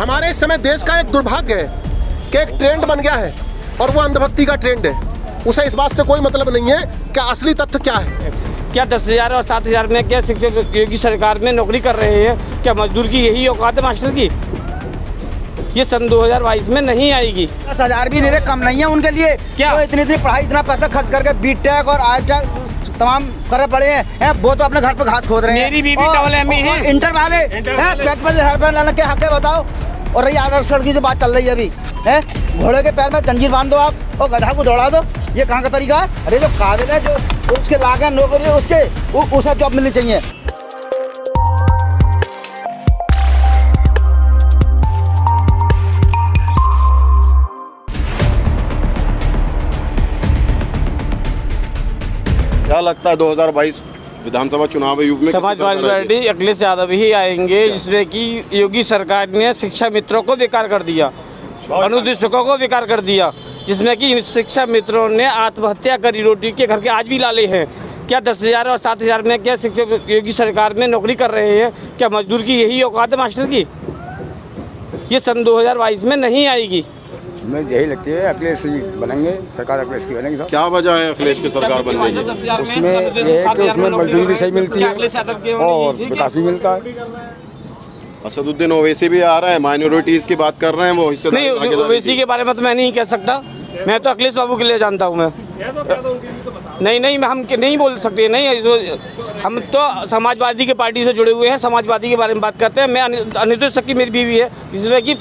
हमारे इस समय देश का एक दुर्भाग्य है कि एक ट्रेंड बन गया है और वो अंधभक्ति का ट्रेंड है। उसे इस बात से कोई मतलब नहीं है कि असली तथ्य क्या है। क्या 10,000 और 7,000 में क्या शिक्षक योगी सरकार में नौकरी कर रहे हैं? क्या मजदूर की यही औकात है मास्टर की? ये सन 2022 में नहीं आएगी। 10,000 भी नहीं, कम नहीं है उनके लिए। क्या तो इतनी पढ़ाई, इतना पैसा खर्च करके बीटेक और आई.टेक तमाम करे पड़े हैं, वो तो अपने घर पे घास खोद रहे हैं। मेरी बीबी डबल एमए है, इंटर वाले हैं, 5,000 रुपये लाने के हक है, बताओ। और रही आरक्षण की जो बात चल रही है अभी है, घोड़े के पैर में जंजीर बांध दो आप और गधा को दौड़ा दो, ये कहाँ का तरीका है? अरे जो काबिल है, जो उसके लागे नौकरी है, उसके उसे जॉब मिलनी चाहिए। क्या लगता है 2022 विधानसभा चुनाव युग में समाजवादी पार्टी अखिलेश यादव ही आएंगे, जिसमें कि योगी सरकार ने शिक्षा मित्रों को बेकार कर दिया, अनुदेशकों को बेकार कर दिया, जिसमें कि शिक्षा मित्रों ने आत्महत्या करी, रोटी के घर के आज भी लाले हैं। क्या 10,000 और 7,000 में क्या शिक्षक योगी सरकार में नौकरी कर रहे हैं? क्या मजदूर की यही औकात है मास्टर की? ये सन 2022 में नहीं आएगी। हमें यही लगती है अखिलेश जी बनेंगे, सरकार अखिलेश की बनेगी। क्या वजह है अखिलेश की सरकार बनने की? उसमें ये है कि उसमें मजदूरी भी सही मिलती है और विकास भी मिलता है। असदुद्दीन ओवैसी भी आ रहा है, माइनॉरिटीज की बात कर रहे हैं, वो हिस्सेदारी नहीं, ओवैसी के बारे में तो मैं नहीं कह सकता, मैं तो अखिलेश बाबू के लिए जानता हूँ। मैं नहीं, हम नहीं बोल सकते। नहीं, हम तो समाजवादी की पार्टी से जुड़े हुए हैं, समाजवादी के बारे में बात करते हैं। मैं अनिरुद्ध शक्ति मेरी बीवी है, जिसमें कि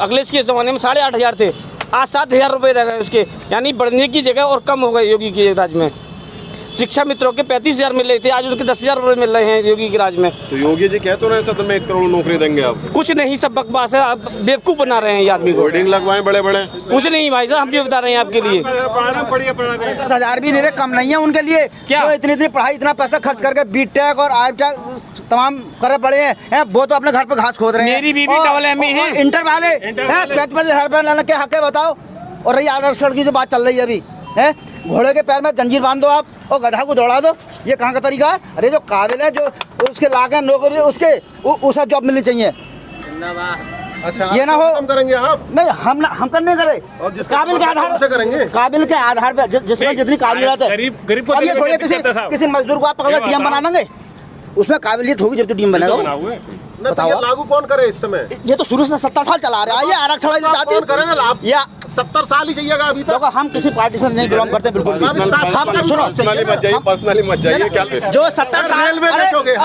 अखिलेश के ज़माने में 8,500 थे, आज 7,000 रुपये रह गए उसके, यानी बढ़ने की जगह और कम हो गए योगी के राज में। शिक्षा मित्रों के 35,000 मिल रहे थे, आज उनके 10,000 रुपये मिल रहे हैं योगी के राज में। तो योगी जी कह तो रहे हैं सदन में 1 करोड़ नौकरी देंगे आप? कुछ नहीं, सब बकवास है, आप बेवकूफ़ बना रहे हैं ये आदमी को। होर्डिंग लगवाएं बड़े बड़े? कुछ नहीं भाई साहब, हम जो बता रहे हैं आपके लिए। 10,000 भी नहीं, कम नहीं है उनके लिए। क्या तो इतनी पढ़ाई, इतना पैसा खर्च करके बीटेक और आई.टेक तमाम करे पड़े हैं, वो तो अपने घर पे घास खोद रहे हैं। मेरी बीबी डबल एमए है, इंटर वाले हैं, 5,000 रुपये लाने के हक है, बताओ। और रही आरक्षण की जो बात चल रही है अभी है, घोड़े के पैर में जंजीर बांध दो आप और गधा को दौड़ा दो, ये कहाँ का तरीका है? अरे जो काबिल है, जो उसके लागे नौकरी है, उसके उसे जॉब मिलनी चाहिए। अच्छा, ये ना हो हम करेंगे आप? नहीं, हम करने करे और जिसका काबिल के आधार से करेंगे, काबिल के आधार पे जिसमें जितनी काबिलियत है। गरीब को अब ये थोड़ी किसी मजदूर को आप पकड़ डीएम बना देंगे, उसमें काबिलियत होगी जब तो डीएम बनेगा। बताओ लागू कौन करे इस समय? ये तो शुरू से 70 साल चला रहा है, ये आरक्षण कौन करे ना? आप या 70 साल ही चाहिएगा अभी तक। हम किसी पार्टी से नहीं बिलोंग करते, बिल्कुल भी। पर्सनली मत जाइए। क्या जो 70 साल रेलवे बेचोगे, एक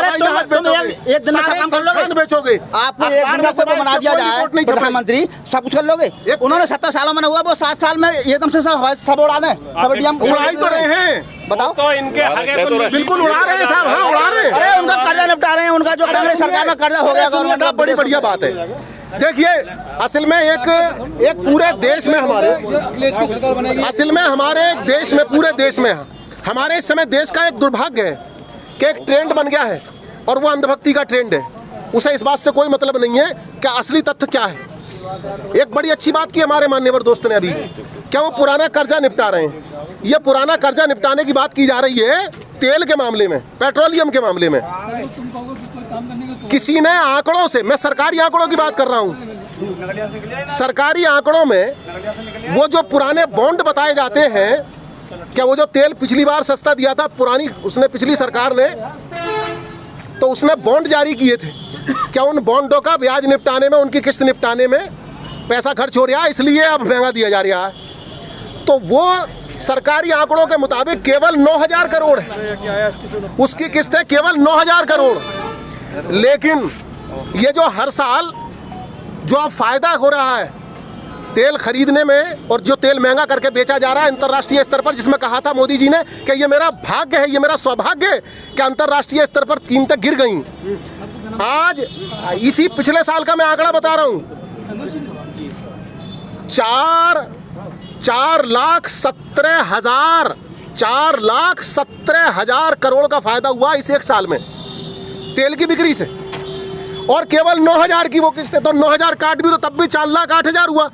दिन में सब काम कर लोगे, बेचोगे आपको एक दिन का कोई बना दिया जाए प्रधानमंत्री, सब कुछ कर लोगे। उन्होंने 70 सालों में हुआ, वो 7 साल में एकदम से सब उड़ा दें, सब डीएम उड़ाई तो रहे हैं। बताओ तो इनके बिल्कुल उड़ा रहे हैं साहब, हाँ उड़ा रहे हैं। अरे उनका कर्जा निपटा रहे हैं, उनका जो कांग्रेस सरकार में कर्जा हो गया गवर्नमेंट का, बड़ी बढ़िया बात है। देखिए, असल में एक पूरे देश में हमारे, असल में हमारे देश में, पूरे देश में हमारे इस समय देश का एक दुर्भाग्य है कि एक ट्रेंड बन गया है और वो अंधभक्ति का ट्रेंड है। उसे इस बात से कोई मतलब नहीं है कि असली तथ्य क्या है। एक बड़ी अच्छी बात की हमारे माननीय दोस्त ने अभी, क्या वो पुराना कर्जा निपटा रहे हैं। ये पुराना कर्जा निपटाने की बात की जा रही है तेल के मामले में, पेट्रोलियम के मामले में। किसी ने आंकड़ों से, मैं सरकारी आंकड़ों की बात कर रहा हूं, सरकारी आंकड़ों में वो जो पुराने बॉन्ड बताए जाते हैं, क्या वो जो तेल पिछली बार सस्ता दिया था पुरानी, उसने पिछली सरकार ने, तो उसने बॉन्ड जारी किए थे, क्या उन बॉन्डों का ब्याज निपटाने में, उनकी किस्त निपटाने में पैसा खर्च हो रहा है, इसलिए अब महंगा दिया जा रहा है। तो वो सरकारी आंकड़ों के मुताबिक केवल 9,000 करोड़ है, उसकी किस्त है केवल 9,000 करोड़। लेकिन ये जो हर साल जो फायदा हो रहा है तेल खरीदने में, और जो तेल महंगा करके बेचा जा रहा है अंतर्राष्ट्रीय स्तर पर, जिसमें कहा था मोदी जी ने कि ये मेरा भाग्य है, ये मेरा सौभाग्य है कि अंतर्राष्ट्रीय स्तर पर कीमतें गिर गई। आज इसी पिछले साल का मैं आंकड़ा बता रहा हूँ, 4,17,000 करोड़ का फायदा हुआ इस एक साल में तेल की बिक्री से, और केवल 9,000 की वो किस्त है। तो 9,000 काट भी तो तब भी 4,08,000 हुआ।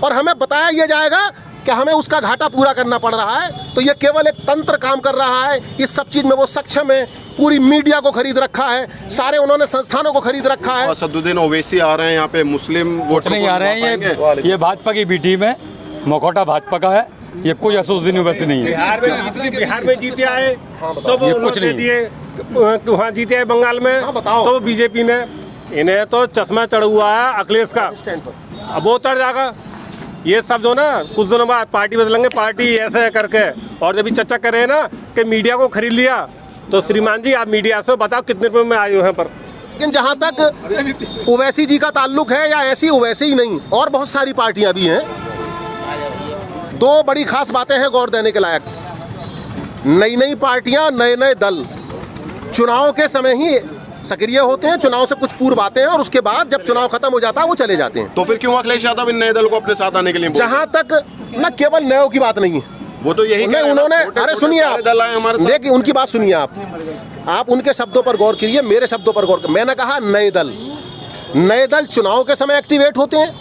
और हमें बताया ये जाएगा कि हमें उसका घाटा पूरा करना पड़ रहा है, तो ये केवल एक तंत्र काम कर रहा है। इस सब चीज़ में वो सक्षम है, पूरी मीडिया को खरीद रखा है, सारे उन्होंने संस्थानों को खरीद रखा है। असदुद्दीन ओवैसी आ रहे हैं यहाँ पे, मुस्लिम वोट नहीं आ रहे हैं, ये भाजपा की बी टीम है, मकोटा भाजपा का है, ये कोई असदुद्दीन ओवैसी नहीं है। बिहार में जीते आए तो वो कुछ नहीं दिए, वहाँ जीते आए बंगाल में तो बीजेपी ने, इन्हें तो चश्मा चढ़ हुआ है अखिलेश का, अब वो उतर जाएगा। ये सब जो ना कुछ दिनों बाद पार्टी बदलेंगे, पार्टी ऐसे करके, और जब भी चर्चा कर रहे हैं ना कि मीडिया को खरीद लिया, तो श्रीमान जी आप मीडिया से बताओ कितने रुपए में आए हुए हैं पर। लेकिन जहाँ तक ओवैसी जी का ताल्लुक है, या ऐसी ओवैसी ही नहीं, और बहुत सारी पार्टियां भी हैं। दो बड़ी खास बातें हैं गौर देने के लायक। नई नई पार्टियां, नए नए दल चुनाव के समय ही सक्रिय होते हैं, चुनाव से कुछ पूर्व आते हैं, और उसके बाद जब चुनाव खत्म हो जाता है वो चले जाते हैं। तो फिर क्यों अखिलेश यादव इन नए दल को अपने साथ आने के लिए बोल रहे हैं? जहाँ तक न केवल नयों की बात नहीं है, वो तो यही नहीं, उन्होंने, अरे सुनिए आप, दल आए हमारे साथ। लेकिन उनकी बात सुनिए आप उनके शब्दों पर गौर करिए, मेरे शब्दों पर गौर। मैंने कहा नए दल चुनाव के समय एक्टिवेट होते हैं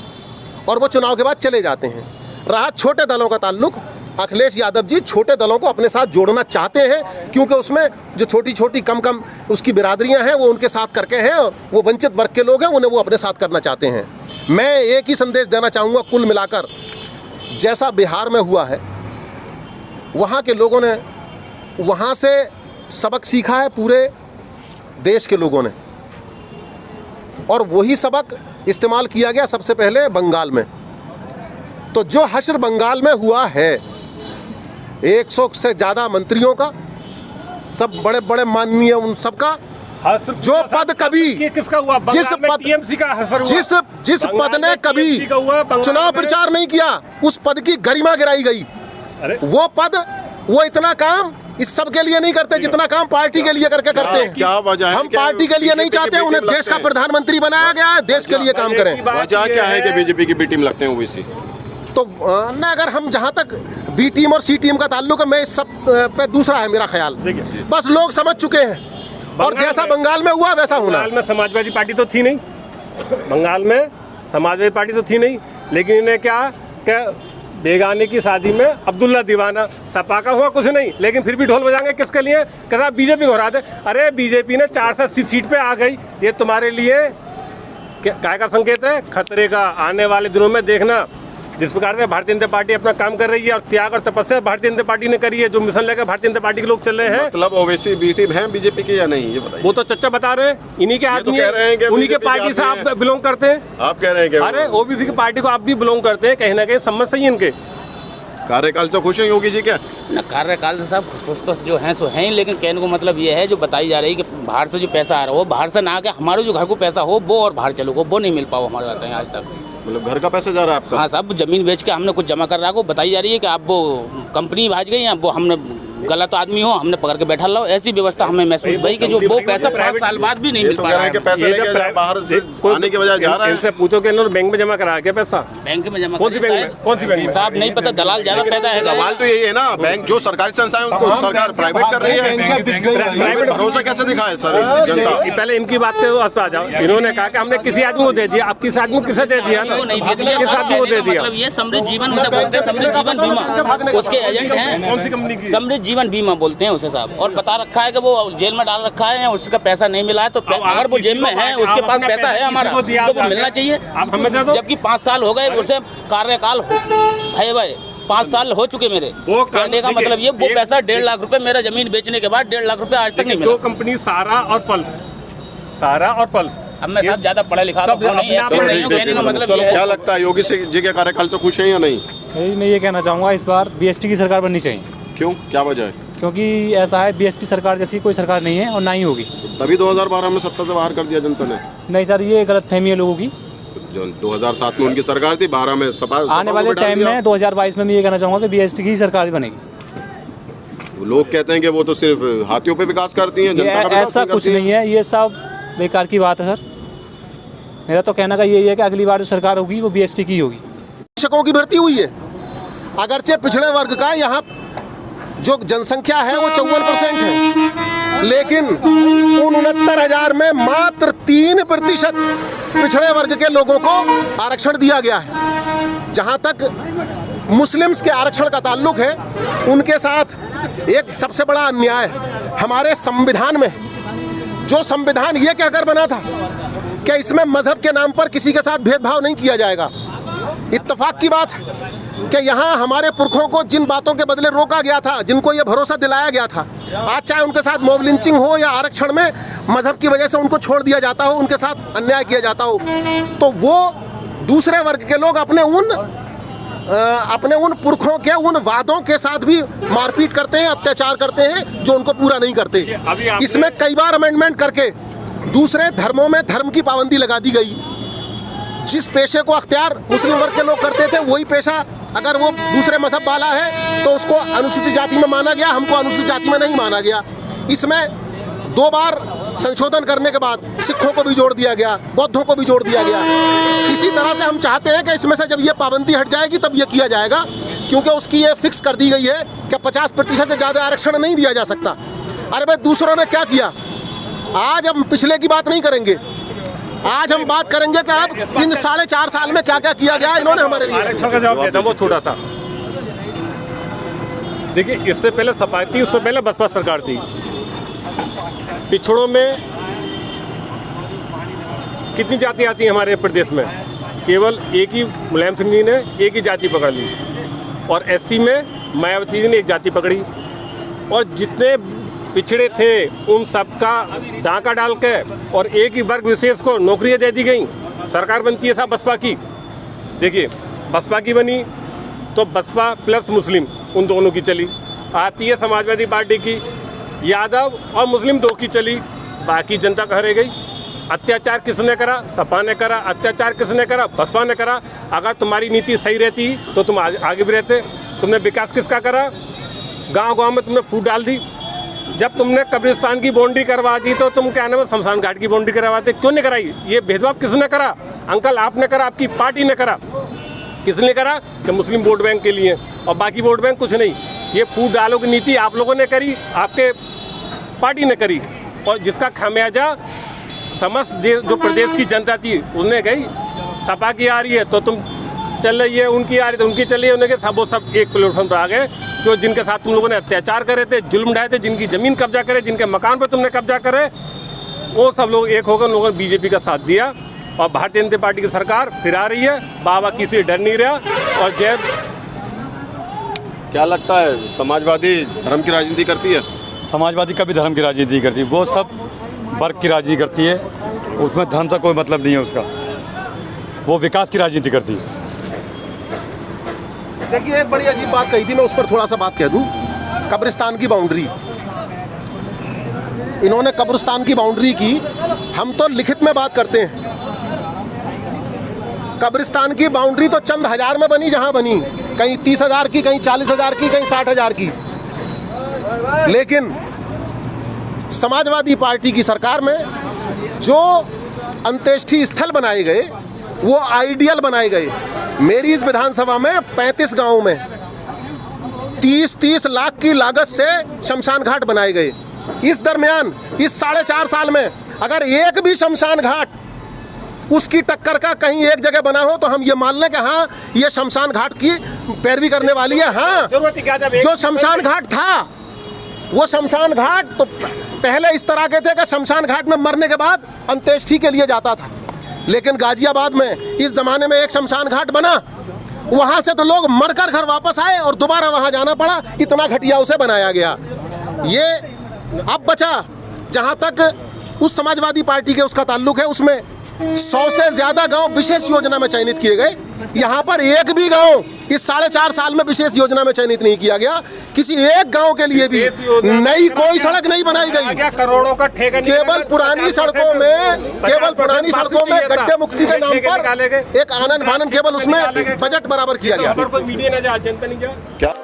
और वो चुनाव के बाद चले जाते हैं। रहा छोटे दलों का ताल्लुक, अखिलेश यादव जी छोटे दलों को अपने साथ जोड़ना चाहते हैं, क्योंकि उसमें जो छोटी छोटी कम उसकी बिरादरियां हैं वो उनके साथ करके हैं, और वो वंचित वर्ग के लोग हैं, उन्हें वो अपने साथ करना चाहते हैं। मैं एक ही संदेश देना चाहूँगा, कुल मिलाकर जैसा बिहार में हुआ है, वहाँ के लोगों ने वहाँ से सबक सीखा है, पूरे देश के लोगों ने, और वही सबक इस्तेमाल किया गया सबसे पहले बंगाल में। तो जो हश्र बंगाल में हुआ है, 100 से ज़्यादा मंत्रियों का, सब बड़े बड़े माननीय उन सबका, जो पद कभी किसका हुआ? जिस पद टीएमसी का हसर हुआ। जिस पद ने कभी चुनाव प्रचार नहीं किया, उस पद की गरिमा गिराई गई। वो पद, वो इतना काम इस सब के लिए नहीं करते जितना काम पार्टी के लिए करके करते हैं। क्या वजह है? हम पार्टी के लिए नहीं चाहते, उन्हें देश का प्रधानमंत्री बनाया गया है, देश के लिए काम करें। वजह क्या है कि बीजेपी की बी टीम लगते हैं ओवैसी? तो ना, अगर हम जहाँ तक बी टीम और सी टीम का ताल्लुक है, मैं इस सब पे दूसरा है मेरा ख्याल। बस लोग समझ चुके हैं, और जैसा बंगाल में हुआ वैसा होना। बंगाल में समाजवादी पार्टी तो थी नहीं, बंगाल में समाजवादी पार्टी तो थी नहीं, लेकिन इन्हें क्या बेगाने की शादी में अब्दुल्ला दीवाना, सपा का हुआ कुछ नहीं, लेकिन फिर भी ढोल बजाएंगे किसके लिए? कहता बीजेपी को हरा दे। अरे बीजेपी ने 480 सीट पे आ गई, ये तुम्हारे लिए क्या का संकेत है? खतरे का। आने वाले दिनों में देखना, जिस प्रकार से भारतीय जनता पार्टी अपना काम कर रही है, और त्याग और तपस्या भारतीय जनता पार्टी ने करी है, जो मिशन लेकर भारतीय जनता पार्टी के लोग चल रहे हैं। मतलब ओवैसी बी टीम है बीजेपी की या नहीं, ये बताइए। वो तो चच्चा बता रहे हैं, इन्हीं के आदमी कह रहे हैं कि उन्हीं के BJP पार्टी से आप बिलोंग करते हैं। आप कह रहे हैं क्या? अरे ओबीसी की पार्टी को आप भी बिलोंग करते हैं, कहीं ना कहीं सम्मत सही इनके। कार्यकाल से खुश हैं योगी जी क्या? ना, कार्यकाल से सब खुश तो जो हैं सो हैं, लेकिन कहने को मतलब ये है, जो बताई जा रही है कि बाहर से जो पैसा आ रहा हो, बाहर से ना आके हमारे जो घर को पैसा हो वो, और बाहर चलो वो नहीं मिल पाओ हमारे बताएं आज तक। मतलब घर का पैसा जा रहा है आपका? हाँ साहब, जमीन बेच के हमने कुछ जमा कर रहा को बताई जा रही है कि आप वो कंपनी भाज गई, या वो हमने गलत आदमी हो, हमने पकड़ के बैठा लो, ऐसी व्यवस्था हमें महसूस भाई कि जो वो पैसा 5 साल बाद भी नहीं मिल पा रहा है। पैसा लेके बाहर से आने के बजाय जा रहा है। इनसे पूछो कि इन्होंने बैंक में जमा करा क्या पैसा? बैंक में जमा कौन सी बैंक में? साहब नहीं पता, दलाल ज्यादा पैदा है। सवाल तो यही है ना, बैंक जो सरकारी संस्था है उसको सरकार प्राइवेट कर रही है, भरोसा कैसे दिखाए सर जनता? पहले इनकी बात से आ जाओ। इन्होंने कहा कि हमने किसी आदमी को दे दिया, अब किस आदमी को किसे दे दिया? किस आदमी को दे दिया? मतलब ये समृद्ध जीवन उसे बोलते हैं, समृद्ध जीवन बीमा उसके एजेंट हैं। कौन सी कंपनी की? समृद्ध जीवन बीमा बोलते हैं उसे साहब, और बता रखा है कि वो जेल में डाल रखा है, उसका पैसा नहीं मिला है, तो अगर वो जेल में है, उसके पास पैसा है हमारा, तो वो मिलना चाहिए। जबकि 5 साल हो गए उसे कार्यकाल है भाई, 5 साल हो चुके मेरे। वो कहने का मतलब ये, वो पैसा 1.5 लाख रुपए मेरा जमीन बेचने के बाद 1.5 लाख रुपए आज तक नहीं मिला। 2 कंपनी सारा और पल्स। अब मैं साहब ज्यादा पढ़ा लिखा तो नहीं, कहने का मतलब ये है। क्या लगता है योगी जी के कार्यकाल से खुश हैं या नहीं? मैं ये कहना चाहूँगा, इस बार बीएसपी की सरकार बननी चाहिए। क्यों, क्या वजह है? क्योंकि ऐसा है, बीएसपी सरकार जैसी कोई सरकार नहीं है और ना ही होगी। तभी 2012 में सत्ता से बाहर कर दिया जनता ने। नहीं सर, ये गलतफहमी है लोगों की। जो 2007 में उनकी सरकार थी, 12 में सपा आने वाले टाइम में 2022 में मैं ये कहना चाहूँगा कि बीएसपी की सरकार बनेगी। लोग कहते हैं कि वो तो सिर्फ हाथियों पे विकास करती हैं, जनता का विकास ऐसा कुछ नहीं है, ये सब बेकार की बात है सर। मेरा तो कहना का यही है कि अगली बार जो सरकार होगी वो बीएसपी की होगी। शिक्षकों की भर्ती हुई है, अगरचे पिछड़े वर्ग का यहाँ जो जनसंख्या है वो 54% है, लेकिन उन 69,000 में मात्र 3% पिछड़े वर्ग के लोगों को आरक्षण दिया गया है। जहाँ तक मुस्लिम्स के आरक्षण का ताल्लुक है, उनके साथ एक सबसे बड़ा अन्याय हमारे संविधान में, जो संविधान ये कहकर बना था कि इसमें मजहब के नाम पर किसी के साथ भेदभाव नहीं किया जाएगा। इत्तेफाक की बात है कि यहाँ हमारे पुरखों को जिन बातों के बदले रोका गया था, जिनको ये भरोसा दिलाया गया था, आज चाहे उनके साथ मॉब लिंचिंग हो या आरक्षण में मजहब की वजह से उनको छोड़ दिया जाता हो, उनके साथ अन्याय किया जाता हो, तो वो दूसरे वर्ग के लोग अपने उन पुरखों के उन वादों के साथ भी मारपीट करते हैं, अत्याचार करते हैं, जो उनको पूरा नहीं करते। इसमें कई बार अमेंडमेंट करके दूसरे धर्मों में धर्म की पाबंदी लगा दी गई। जिस पेशे को अख्तियार मुस्लिम वर्ग के लोग करते थे, वही पेशा अगर वो दूसरे मजहब वाला है तो उसको अनुसूचित जाति में माना गया, हमको अनुसूचित जाति में नहीं माना गया। इसमें 2 बार संशोधन करने के बाद सिखों को भी जोड़ दिया गया, बौद्धों को भी जोड़ दिया गया। इसी तरह से हम चाहते हैं कि इसमें से जब ये पाबंदी हट जाएगी तब ये किया जाएगा, क्योंकि उसकी ये फिक्स कर दी गई है कि 50% से ज़्यादा आरक्षण नहीं दिया जा सकता। अरे भाई, दूसरों ने क्या किया? आज हम पिछले की बात नहीं करेंगे, आज हम बात करेंगे कि अब इन 4.5 साल में क्या क्या किया गया इन्होंने हमारे लिए। आरक्षण का जवाब देता हूँ वो छोटा सा। देखिए, इससे पहले सपा थी, उससे पहले बसपा सरकार थी। पिछड़ों में कितनी जाति आती है हमारे प्रदेश में? केवल एक ही मुलायम सिंह जी ने एक ही जाति पकड़ ली, और एससी में मायावती जी ने एक जाति पकड़ी, और जितने पिछड़े थे उन सबका डाका डाल के और एक ही वर्ग विशेष को नौकरियां दे दी गई। सरकार बनती है साहब बसपा की। देखिए, बसपा की बनी तो बसपा प्लस मुस्लिम उन दोनों की चली। आती है समाजवादी पार्टी की, यादव और मुस्लिम 2 की चली, बाकी जनता कहाँ रह गई? अत्याचार किसने करा? सपा ने करा। अत्याचार किसने करा? बसपा ने करा। अगर तुम्हारी नीति सही रहती तो तुम आगे भी रहते। तुमने विकास किसका करा? गांव-गांव में तुमने फूट डाल दी। जब तुमने कब्रिस्तान की बाउंड्री करवा दी तो तुम क्या नाम है शमशान घाट की बाउंड्री करवाते? क्यों नहीं कराई? ये भेदभाव किसने करा? अंकल, आपने करा, आपकी पार्टी ने करा। किसने करा? कि मुस्लिम वोट बैंक के लिए, और बाकी वोट बैंक कुछ नहीं। ये फूट डालो की नीति आप लोगों ने करी, आपके पार्टी ने करी, और जिसका खामियाजा समस्त जो प्रदेश की जनता थी उन्हें गई। सपा की आ रही है तो तुम चल रही है, उनकी आ रही तो उनकी चल रही है, उनके सब वो सब एक प्लेटफॉर्म पर आ गए। जो जिनके साथ तुम लोगों ने अत्याचार करे थे, जुल्म ढाए थे, जिनकी ज़मीन कब्जा करे, जिनके मकान पर तुमने कब्जा करे, वो सब लोग एक होकर उन लोगों ने बीजेपी का साथ दिया, और भारतीय जनता पार्टी की सरकार फिर आ रही है। बाबा किसी डर नहीं रहा। और जय, क्या लगता है समाजवादी धर्म की राजनीति करती है? समाजवादी कभी धर्म की राजनीति करती है, वो सब वर्ग की राजनीति करती है, उसमें धर्म से कोई मतलब नहीं है उसका, वो विकास की राजनीति करती है। देखिए, एक बड़ी अजीब बात कही थी, मैं उस पर थोड़ा सा बात कह दूं। कब्रिस्तान की बाउंड्री, इन्होंने कब्रिस्तान की बाउंड्री की। हम तो लिखित में बात करते हैं। कब्रिस्तान की बाउंड्री तो चंद हजार में बनी, जहां बनी, कहीं 30,000 की, कहीं 40,000 की, कहीं 60,000 की। लेकिन समाजवादी पार्टी की सरकार में जो अंत्येष्टि स्थल बनाए गए वो आइडियल बनाए गए। मेरी इस विधानसभा में 35 गांवों में 30-30 लाख की लागत से शमशान घाट बनाए गए। इस दरमियान इस 4.5 साल में अगर एक भी शमशान घाट उसकी टक्कर का कहीं एक जगह बना हो तो हम ये मान लें कि हाँ, ये शमशान घाट की पैरवी करने वाली है। हाँ, जो शमशान घाट था, वो शमशान घाट तो पहले इस तरह के थे कि शमशान घाट में मरने के बाद अंत्येष्टि के लिए जाता था। लेकिन गाजियाबाद में इस जमाने में एक शमशान घाट बना, वहां से तो लोग मरकर घर वापस आए और दोबारा वहां जाना पड़ा, इतना घटिया उसे बनाया गया। ये अब बचा, जहां तक उस समाजवादी पार्टी के उसका ताल्लुक है, उसमें 100 से ज्यादा गांव विशेष योजना में चयनित किए गए। यहाँ पर एक भी गांव इस 4.5 साल में विशेष योजना में चयनित नहीं किया गया। किसी एक गांव के लिए भी नई कोई सड़क नहीं बनाई गई। करोड़ों का ठेका केवल पुरानी सड़कों में गड्ढे मुक्ति के नाम पर एक आनंद फानन केवल उसमें बजट बराबर किया गया। मीडिया ना जाए, जनता नहीं जाए। क्या